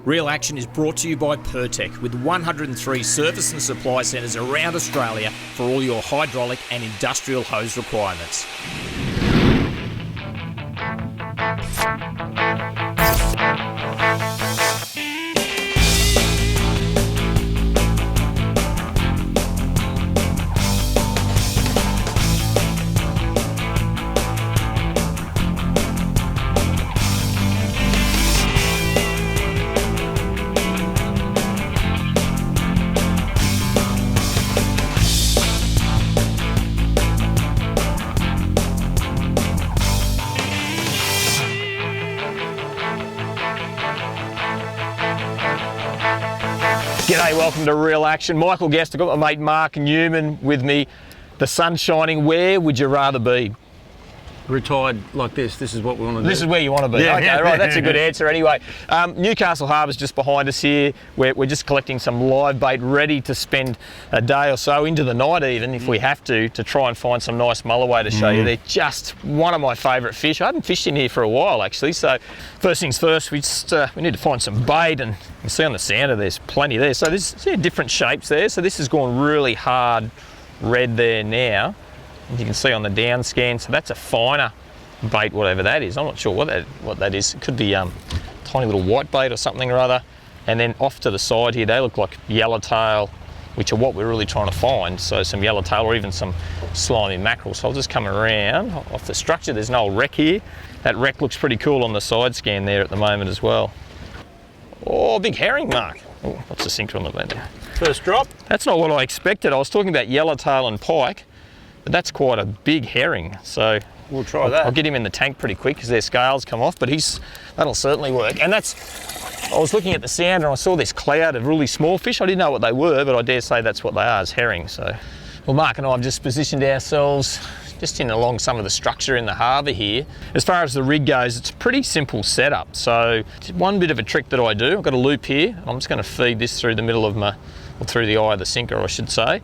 Real Action is brought to you by Pertec, with 103 service and supply centres around Australia for all your hydraulic and industrial hose requirements. G'day, welcome to Real Action. Michael Guesty, I've got my mate Mark Newman with me. The sun's shining. Where would you rather be? Retired like this. This is what we want to do. This is where you want to be. Yeah, okay, yeah. right, that's a good answer anyway. Newcastle Harbour's just behind us here. We're just collecting some live bait ready to spend a day or so, into the night even, if we have to try and find some nice mulloway to show you. They're just one of my favourite fish. I haven't fished in here for a while actually, so first things first, we need to find some bait, and you can see on the sounder there's plenty there. So there's different shapes there. So this has gone really hard red there now. As you can see on the down scan, so that's a finer bait, whatever that is. I'm not sure what that is. It could be tiny little white bait or something or other. And then off to the side here, they look like yellowtail, which are what we're really trying to find. So some yellowtail or even some slimy mackerel. So I'll just come around off the structure. There's an old wreck here. That wreck looks pretty cool on the side scan there at the moment as well. Oh, big herring, Mark. Oh, what's the sinker on the bend there? First drop. That's not what I expected. I was talking about yellowtail and pike. But that's quite a big herring, so we'll try that. I'll get him in the tank pretty quick because their scales come off, but that'll certainly work. And I was looking at the sounder and I saw this cloud of really small fish. I didn't know what they were, but I dare say that's what they are, as herring. So, well, Mark and I have just positioned ourselves just in along some of the structure in the harbour here. As far as the rig goes, it's a pretty simple setup. So one bit of a trick that I do, I've got a loop here, and I'm just going to feed this through the middle of or through the eye of the sinker, I should say.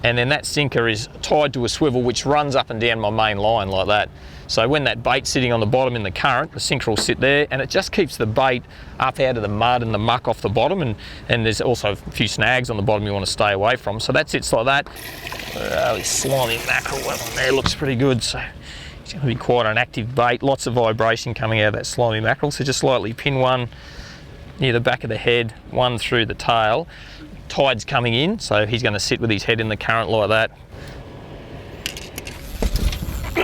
And then that sinker is tied to a swivel which runs up and down my main line like that. So when that bait's sitting on the bottom in the current, the sinker will sit there and it just keeps the bait up out of the mud and the muck off the bottom, and there's also a few snags on the bottom you want to stay away from. So that sits like that. This slimy mackerel one on there looks pretty good. So it's going to be quite an active bait, lots of vibration coming out of that slimy mackerel. So just lightly pin one near the back of the head, one through the tail. Tide's coming in, so he's going to sit with his head in the current like that.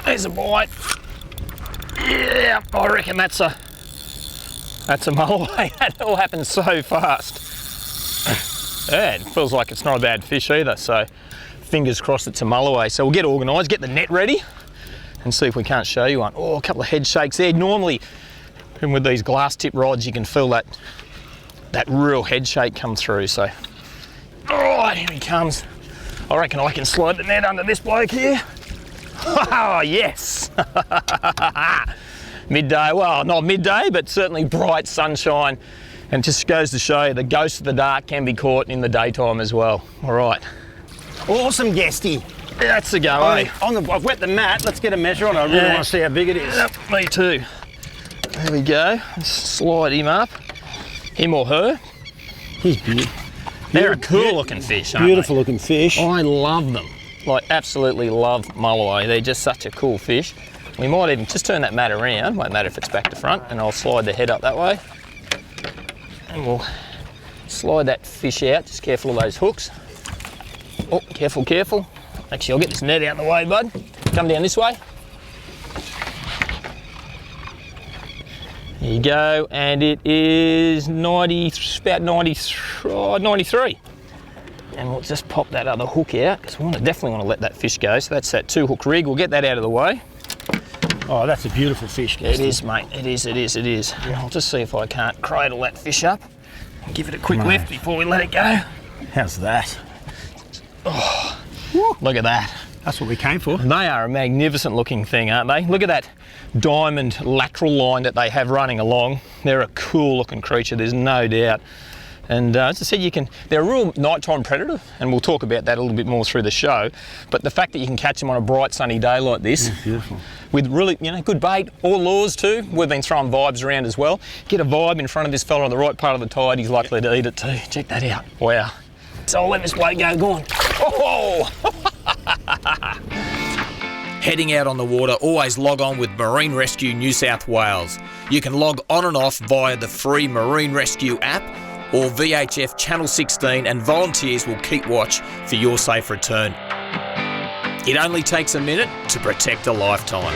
There's a bite. Yeah, I reckon that's a mulloway. That all happened so fast. Yeah, it feels like it's not a bad fish either, so fingers crossed it's a mulloway. So we'll get organised, get the net ready, and see if we can't show you one. Oh, a couple of head shakes there. Normally, and with these glass tip rods, you can feel that real head shake come through, so. Oh, here he comes. I reckon I can slide the net under this bloke here. Oh, yes. Midday, well, not midday, but certainly bright sunshine. And it just goes to show you the ghost of the dark can be caught in the daytime as well. All right. Awesome, Guesty. That's the go, eh? I've wet the mat. Let's get a measure on it. I really want to see how big it is. Yep, me too. There we go. Slide him up. Him or her. He's beautiful. They're a cool looking fish, aren't Beautiful they? looking fish. I love them. Like, absolutely love mulloway. They're just such a cool fish. We might even just turn that mat around. Won't matter if it's back to front, and I'll slide the head up that way. And we'll slide that fish out. Just careful of those hooks. Oh, careful, careful. Actually, I'll get this net out of the way, bud. Come down this way. There you go, and it is about 93. And we'll just pop that other hook out because we definitely want to let that fish go. So that's that 2-hook rig. We'll get that out of the way. Oh, that's a beautiful fish, Guesty. It is, mate. It is. Yeah. I'll just see if I can't cradle that fish up and give it a quick lift before we let it go. How's that? Oh, look at that. That's what we came for. They are a magnificent looking thing, aren't they? Look at that diamond lateral line that they have running along. They're a cool looking creature, there's no doubt. And as I said, they're a real nighttime predator, and we'll talk about that a little bit more through the show. But the fact that you can catch them on a bright sunny day like this, beautiful, with really, good bait, or lures too. We've been throwing vibes around as well. Get a vibe in front of this fella on the right part of the tide, he's likely to eat it too. Check that out. Wow. So I'll let this bloke go on. Oh! Heading out on the water, always log on with Marine Rescue New South Wales. You can log on and off via the free Marine Rescue app or VHF Channel 16, and volunteers will keep watch for your safe return. It only takes a minute to protect a lifetime.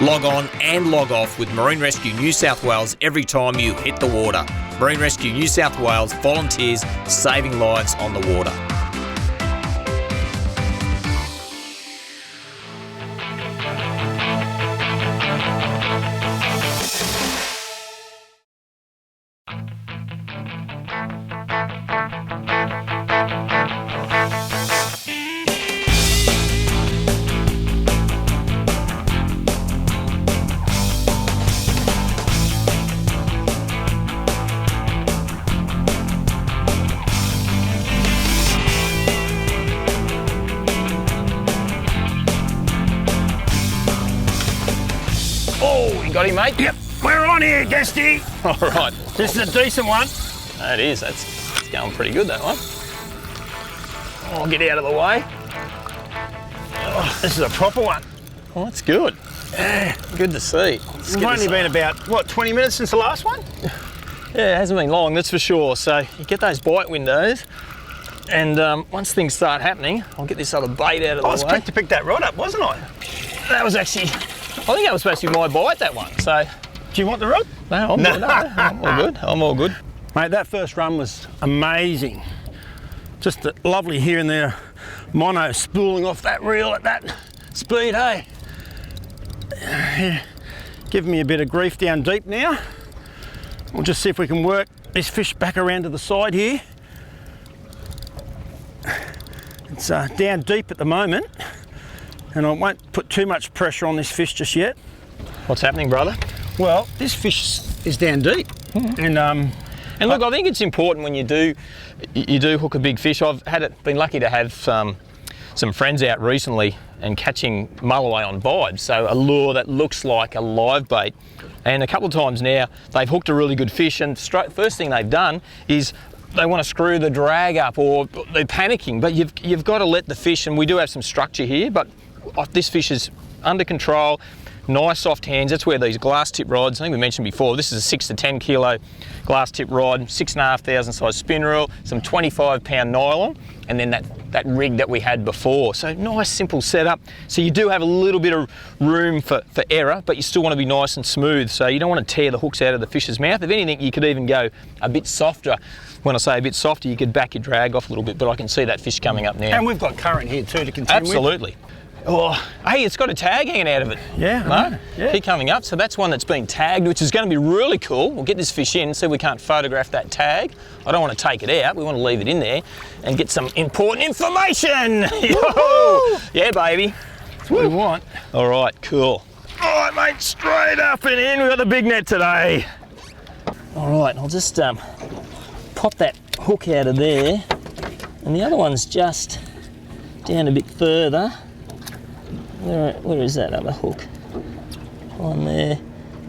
Log on and log off with Marine Rescue New South Wales every time you hit the water. Marine Rescue New South Wales, volunteers saving lives on the water. Got him, mate? Yep, we're on here, Guesty. All right. This is a decent one. That is. It's going pretty good, that one. I'll get out of the way. Oh, this is a proper one. Oh, that's good. Yeah. Good to see. It's only been about, what, 20 minutes since the last one? Yeah, it hasn't been long, that's for sure. So you get those bite windows, and once things start happening, I'll get this other bait out of the way. I was quick to pick that rod up, wasn't I? That was actually, I think that was supposed to be my bite, that one. So, do you want the rod? No, I'm good. No, I'm all good. I'm all good. Mate, that first run was amazing. Just lovely here and there. Mono spooling off that reel at that speed, hey? Yeah. Giving me a bit of grief down deep now. We'll just see if we can work this fish back around to the side here. It's down deep at the moment, and I won't put too much pressure on this fish just yet. What's happening, brother? Well, this fish is down deep, and look, I think it's important when you do hook a big fish. I've been lucky to have some friends out recently and catching mulloway on vibes, so a lure that looks like a live bait. And a couple of times now they've hooked a really good fish, and first thing they've done is they want to screw the drag up, or they're panicking. But you've got to let the fish, and we do have some structure here, but this fish is under control. Nice soft hands. That's where these glass tip rods, I think we mentioned before, this is a 6 to 10 kilo glass tip rod, 6,500 size spin reel, some 25-pound nylon, and then that rig that we had before. So nice simple setup. So you do have a little bit of room for error, but you still want to be nice and smooth. So you don't want to tear the hooks out of the fish's mouth. If anything, you could even go a bit softer. When I say a bit softer, you could back your drag off a little bit, but I can see that fish coming up now. And we've got current here too to continue Absolutely. with. Oh, hey, it's got a tag hanging out of it. Yeah. No? Yeah. Keep coming up. So that's one that's been tagged, which is going to be really cool. We'll get this fish in, see if we can't photograph that tag. I don't want to take it out. We want to leave it in there and get some important information. Yo! Yeah, baby. That's what we want. All right, cool. All right, mate, straight up and in. We've got the big net today. All right, I'll just pop that hook out of there. And the other one's just down a bit further. Where is that other hook? On there.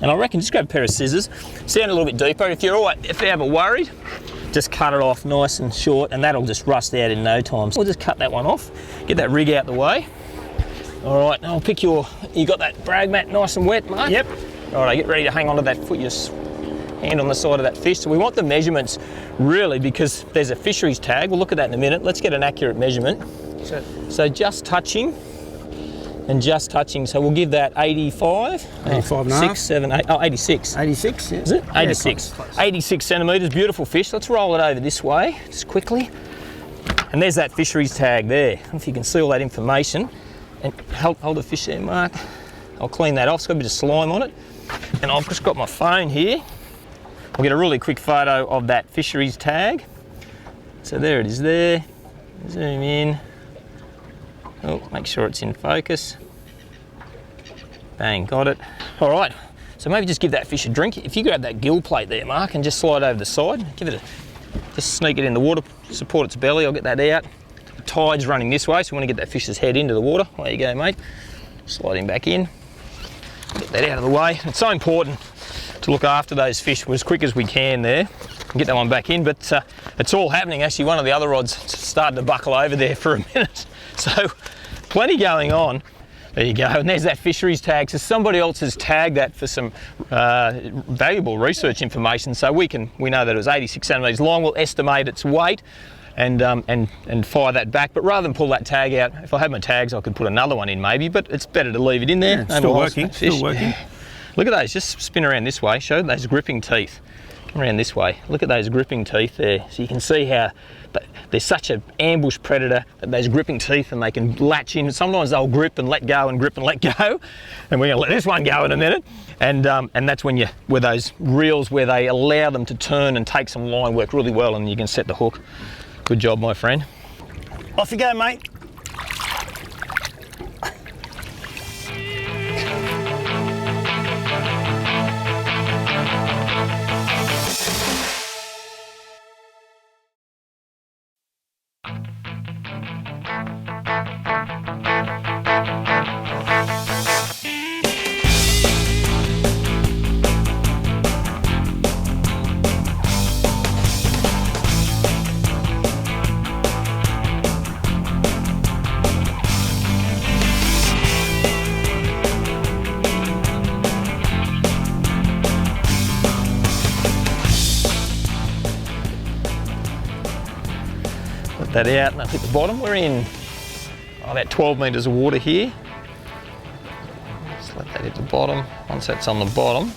And I reckon just grab a pair of scissors, stand a little bit deeper. If you're ever worried, just cut it off nice and short, and that'll just rust out in no time. So we'll just cut that one off, get that rig out the way. All right, now I'll pick you got that brag mat nice and wet, Mark? Yep. All right, get ready to hang onto that foot, your hand on the side of that fish. So we want the measurements really, because there's a fisheries tag. We'll look at that in a minute. Let's get an accurate measurement. So just touching. And just touching, so we'll give that 85. 85 and a half. 6, 7, 8, 86. 86, yeah. Is it? 86. Yeah, close. 86 centimetres, beautiful fish. Let's roll it over this way, just quickly. And there's that fisheries tag there. I don't know if you can see all that information. And hold the fish there, Mark. I'll clean that off, it's got a bit of slime on it. And I've just got my phone here. I'll get a really quick photo of that fisheries tag. So there it is there. Zoom in. Oh, make sure it's in focus. Bang, got it. All right, So maybe just give that fish a drink. If you grab that gill plate there, Mark, and just slide over the side, just sneak it in the water, support its belly, I'll get that out. The tide's running this way, so we want to get that fish's head into the water. There you go, mate. Slide him back in. Get that out of the way. It's so important to look after those fish as quick as we can there. Get that one back in, but it's all happening. Actually, one of the other rods started to buckle over there for a minute. So plenty going on. There you go, and there's that fisheries tag. So somebody else has tagged that for some valuable research information. So we know that it was 86 centimetres long. We'll estimate its weight and fire that back. But rather than pull that tag out, if I had my tags, I could put another one in maybe. But it's better to leave it in there. Yeah, still working. Still working. Look at those. Just spin around this way. Show those gripping teeth. Come around this way. Look at those gripping teeth there. So you can see how they're such an ambush predator that those gripping teeth, and they can latch in. Sometimes they'll grip and let go and grip and let go. And we're going to let this one go in a minute. And that's when where those reels where they allow them to turn and take some line work really well, and you can set the hook. Good job, my friend. Off you go, mate. That out, and I'll hit the bottom. We're in about 12 metres of water here. Just let that hit the bottom. Once that's on the bottom,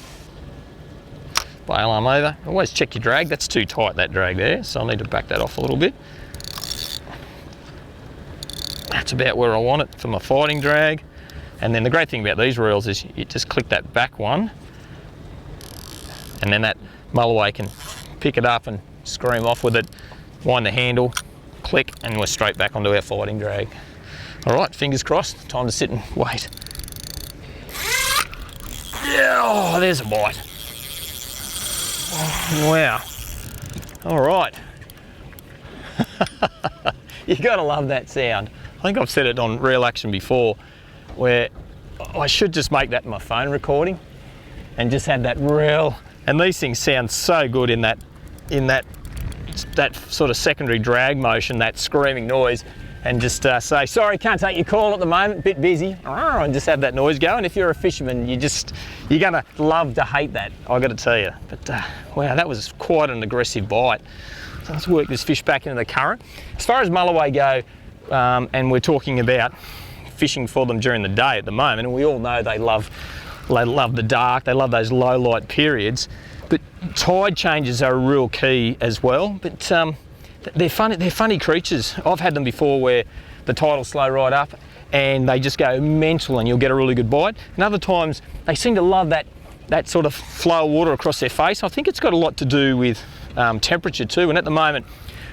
bail arm over. Always check your drag. That's too tight, that drag there, so I'll need to back that off a little bit. That's about where I want it for my fighting drag. And then the great thing about these reels is you just click that back one, and then that Mulloway can pick it up and scream off with it, wind the handle, click, and we're straight back onto our fighting drag. All right, fingers crossed, time to sit and wait. Yeah, oh, there's a bite. Oh, wow. All right. You gotta love that sound. I think I've said it on Real Action before, where I should just make that my phone recording and just have that reel. And these things sound so good in that sort of secondary drag motion, that screaming noise, and just say, sorry, can't take your call at the moment, bit busy, and just have that noise going. If you're a fisherman, you're gonna love to hate that, I gotta tell you. But wow, that was quite an aggressive bite. So let's work this fish back into the current. As far as Mulloway go, and we're talking about fishing for them during the day at the moment, and we all know they love the dark, they love those low light periods. But tide changes are a real key as well. But they're funny creatures. I've had them before where the tide will slow right up and they just go mental and you'll get a really good bite. And other times they seem to love that sort of flow of water across their face. I think it's got a lot to do with temperature too. And at the moment,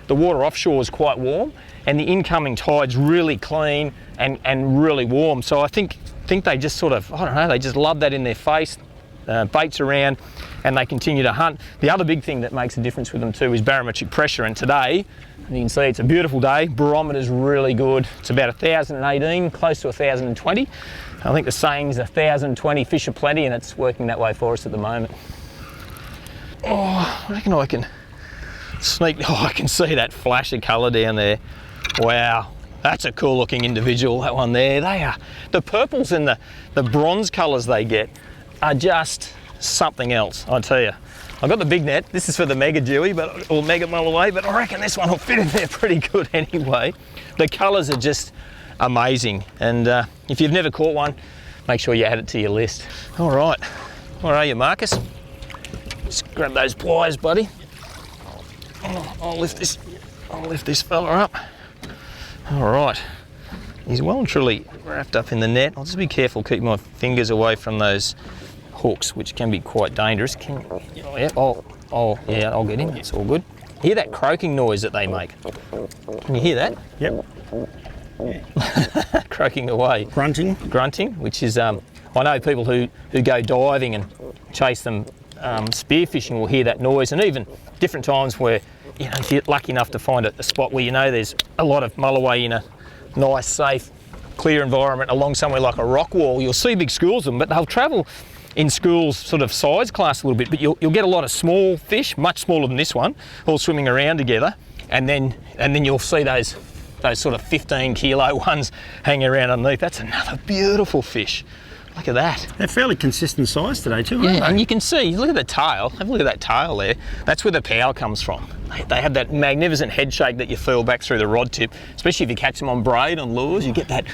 the water offshore is quite warm and the incoming tide's really clean and really warm. So I think they just sort of, I don't know, they just love that in their face. Baits around and they continue to hunt. The other big thing that makes a difference with them too is barometric pressure, and today you can see it's a beautiful day. Barometer's really good. It's about 1,018, close to 1,020. I think the saying's 1,020 fish are plenty, and it's working that way for us at the moment. Oh, I reckon I can sneak. Oh, I can see that flash of colour down there. Wow, that's a cool looking individual, that one there. They are, the purples and the bronze colours they get are just something else, I tell you. I've got the big net. This is for the mega dewy, or mega Mulloway, but I reckon this one will fit in there pretty good anyway. The colours are just amazing, and if you've never caught one, make sure you add it to your list. All right, where are you, Marcus? Just grab those pliers, buddy. I'll lift this fella up. All right, he's well and truly wrapped up in the net. I'll just be careful, keep my fingers away from those hooks, which can be quite dangerous. Yeah, I'll get him, it's all good. Hear that croaking noise that they make? Can you hear that? Yep. Croaking away. Grunting. Grunting, which is, I know people who go diving and chase them spearfishing will hear that noise, and even different times where, you know, if you're lucky enough to find a spot where you know there's a lot of mulloway in a nice, safe, clear environment along somewhere like a rock wall, you'll see big schools of them, but they'll travel in schools sort of size class a little bit, but you'll get a lot of small fish, much smaller than this one, all swimming around together, and then you'll see those sort of 15 kilo ones hanging around underneath. That's another beautiful fish. Look at that. They're fairly consistent size today too, aren't Yeah, they? and you can see, look at the tail. Have a look at that tail there. That's where the power comes from. They have that magnificent head shake that you feel back through the rod tip, especially if you catch them on braid, on lures, you get that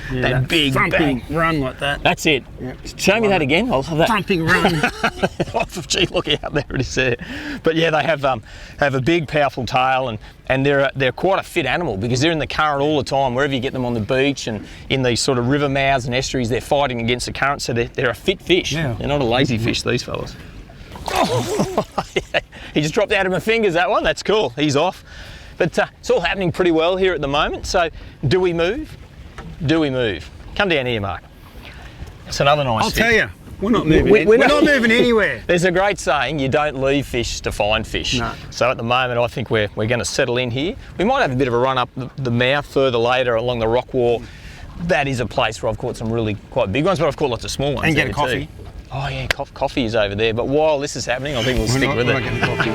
big thumping bang. run like that. That's it. Yep. Show me that again. I'll have that. Thumping run. Gee, look out, there it is there. But yeah, they have a big, powerful tail, and they're quite a fit animal because they're in the current all the time. Wherever you get them on the beach and in these sort of river mouths and estuaries, they're fighting against the current, so they're a fit fish. Yeah. They're not a lazy fish, these fellas. Oh, he just dropped out of my fingers, that one. That's cool. He's off. But it's all happening pretty well here at the moment. So do we move? Do we move? Come down here, Mark. It's another nice fish. I'll tell you, we're not moving. We're We're not moving anywhere. There's a great saying, you don't leave fish to find fish. No. So at the moment, I think we're going to settle in here. We might have a bit of a run up the mouth further later along the rock wall. That is a place where I've caught some really quite big ones, but I've caught lots of small ones. And get there a coffee. too. Oh yeah, coffee is over there. But while this is happening, I think we'll stick with we're it. not getting coffee.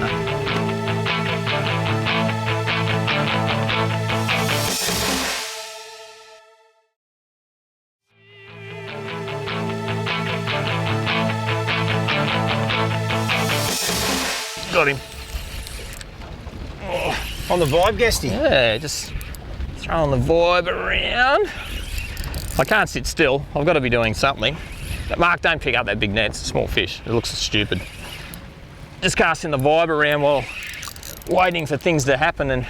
Got him. On the vibe, Guesty. Yeah, just throwing the vibe around. I can't sit still. I've got to be doing something. But Mark, don't pick up that big net. It's a small fish. It looks stupid. Just casting the vibe around while waiting for things to happen. And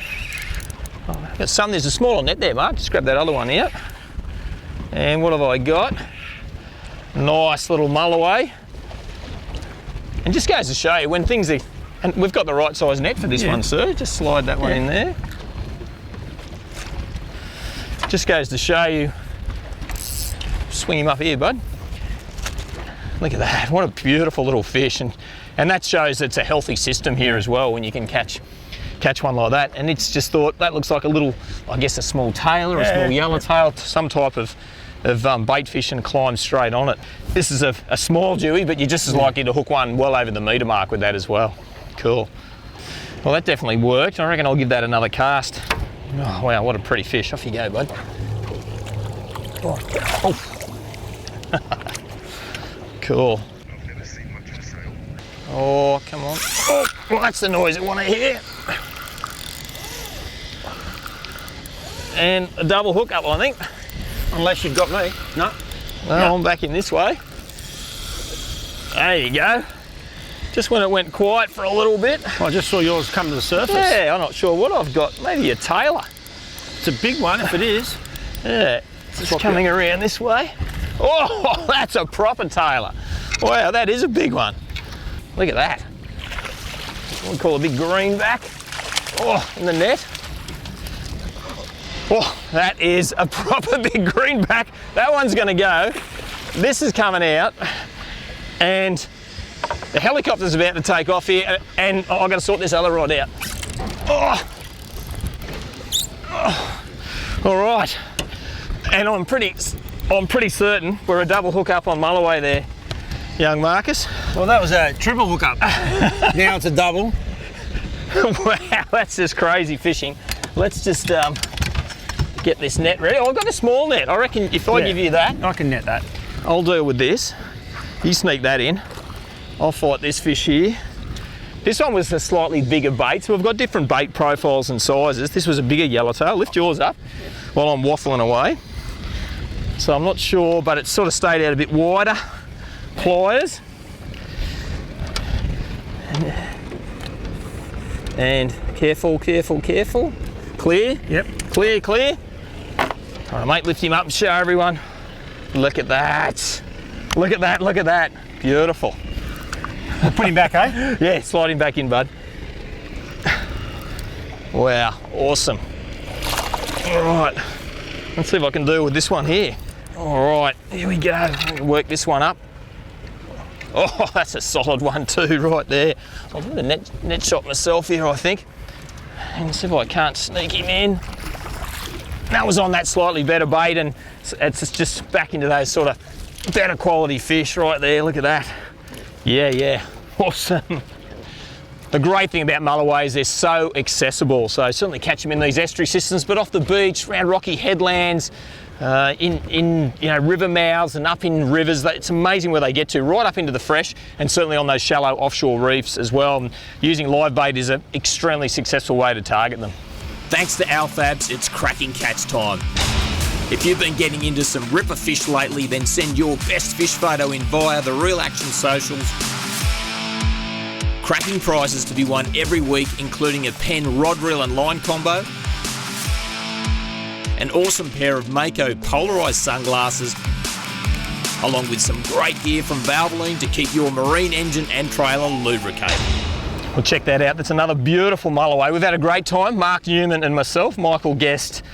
there's a smaller net there, Mark. Just grab that other one out. And what have I got? Nice little mulloway. And just goes to show you when things are, and we've got the right size net for this one, sir. Just slide that one in there. Just goes to show you. Swing him up here, bud. Look at that, what a beautiful little fish. And that shows it's a healthy system here as well when you can catch one like that. And it's just thought, that looks like a little, I guess a small tail or a small yellowtail, some type of bait fish, and climb straight on it. This is a small dewy, but you're just as likely to hook one well over the metre mark with that as well. Cool. Well, that definitely worked. I reckon I'll give that another cast. Oh, wow, what a pretty fish. Off you go, bud. Oh. Cool. Oh, come on. Oh, well, that's the noise I want to hear. And a double hookup, I think. Unless you've got me. No. Well, I'm back in this way. There you go. Just when it went quiet for a little bit. I just saw yours come to the surface. Yeah, I'm not sure what I've got. Maybe a tailor. It's a big one if it is. Yeah, it's coming around this way. Oh, that's a proper tailor. Wow, that is a big one. Look at that. What we call a big greenback. Oh, in the net. Oh, that is a proper big greenback. That one's gonna go. This is coming out, and the helicopter's about to take off here, and I've got to sort this other rod out. Oh. Oh. All right, and I'm pretty certain we're a double hookup on Mulloway there, young Marcus. Well, that was a triple hookup. Now it's a double. Wow, that's just crazy fishing. Let's just get this net ready. Oh, I've got a small net. I reckon if I give you that, I can net that. I'll deal with this. You sneak that in. I'll fight this fish here. This one was a slightly bigger bait, so we've got different bait profiles and sizes. This was a bigger yellowtail. Lift yours up while I'm waffling away. So I'm not sure, but it sort of stayed out a bit wider. Pliers. And careful, careful, careful. Clear. Yep. Clear, clear. All right, mate, lift him up and show everyone. Look at that. Look at that, look at that. Beautiful. We'll put him back, eh? Yeah, slide him back in, bud. Wow, awesome. All right, let's see if I can deal with this one here. All right, here we go. Work this one up. Oh, that's a solid one too, right there. I'll do the net shot myself here, I think. And see if I can't sneak him in. That was on that slightly better bait, and it's just back into those sort of better quality fish right there. Look at that. Yeah, awesome. The great thing about Mulloway is they're so accessible, so certainly catch them in these estuary systems, but off the beach, around rocky headlands, in river mouths and up in rivers. It's amazing where they get to, right up into the fresh, and certainly on those shallow offshore reefs as well. And using live bait is an extremely successful way to target them. Thanks to Alfabs, it's cracking catch time. If you've been getting into some ripper fish lately, then send your best fish photo in via the Real Action socials. Cracking prizes to be won every week, including a Penn rod reel and line combo, an awesome pair of Mako polarised sunglasses, along with some great gear from Valvoline to keep your marine engine and trailer lubricated. Well, check that out. That's another beautiful Mulloway. We've had a great time, Mark Newman and myself, Michael Guest,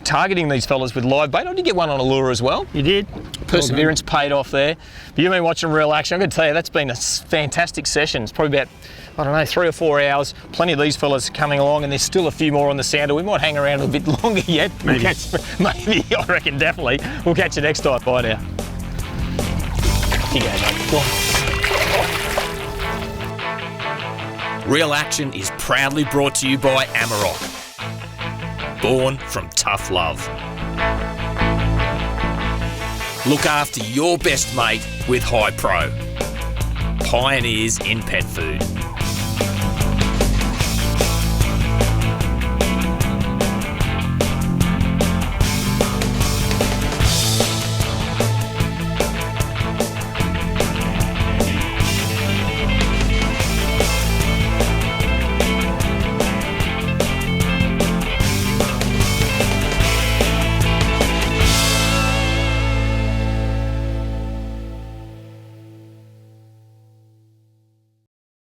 targeting these fellas with live bait. I did get one on a lure as well. You did? Perseverance paid off there. But you've been watching Real Action. I'm going to tell you, that's been a fantastic session. It's probably about, 3 or 4 hours. Plenty of these fellas coming along, and there's still a few more on the sounder. We might hang around a bit longer yet. Maybe. Maybe, I reckon, definitely. We'll catch you next time. Bye now. You go, mate. Go on. Real Action is proudly brought to you by Amarok. Born from tough love. Look after your best mate with High Pro. Pioneers in pet food.